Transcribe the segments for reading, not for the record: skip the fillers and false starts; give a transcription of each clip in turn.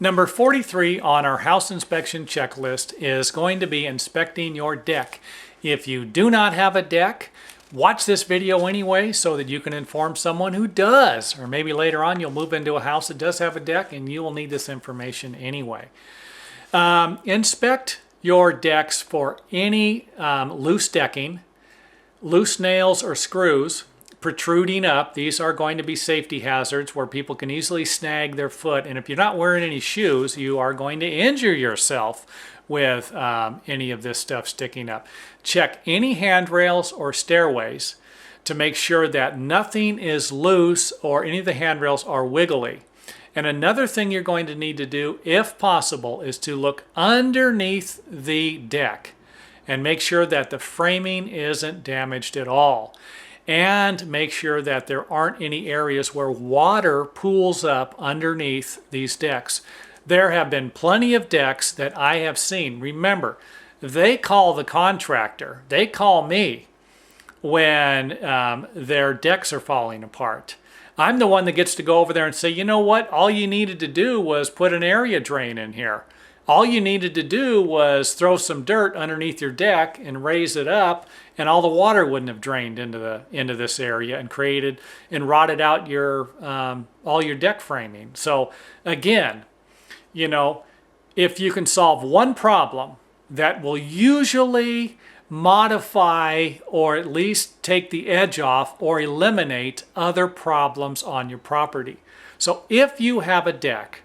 Number 43 on our house inspection checklist is going to be inspecting your deck. If you do not have a deck, watch this video anyway so that you can inform someone who does. Or maybe later on you'll move into a house that does have a deck and you will need this information anyway. Inspect your decks for any loose decking, loose nails or screws protruding up. These are going to be safety hazards where people can easily snag their foot, and if you're not wearing any shoes, you are going to injure yourself with any of this stuff sticking up. Check any handrails or stairways to make sure that nothing is loose or any of the handrails are wiggly. And another thing you're going to need to do, if possible, is to look underneath the deck and make sure that the framing isn't damaged at all. And make sure that there aren't any areas where water pools up underneath these decks. There have been plenty of decks that I have seen. Remember, they call the contractor. They call me when their decks are falling apart. I'm the one that gets to go over there and say, you know what? All you needed to do was put an area drain in here. All you needed to do was throw some dirt underneath your deck and raise it up, and all the water wouldn't have drained into this area and created and rotted out your all your deck framing. So again, you know, if you can solve one problem, that will usually modify or at least take the edge off or eliminate other problems on your property. So if you have a deck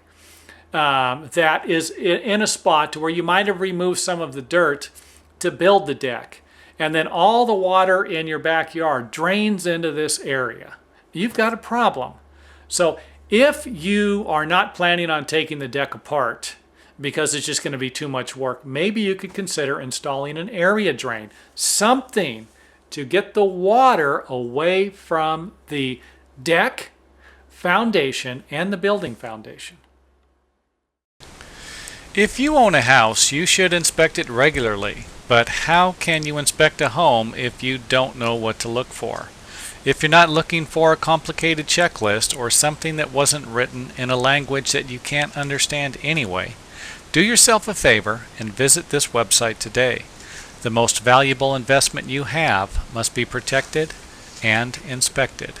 that is in a spot to where you might have removed some of the dirt to build the deck, and then all the water in your backyard drains into this area, you've got a problem. So if you are not planning on taking the deck apart because it's just going to be too much work, maybe you could consider installing an area drain, something to get the water away from the deck, foundation, and the building foundation. If you own a house, you should inspect it regularly. But how can you inspect a home if you don't know what to look for? If you're not looking for a complicated checklist or something that wasn't written in a language that you can't understand anyway, do yourself a favor and visit this website today. The most valuable investment you have must be protected and inspected.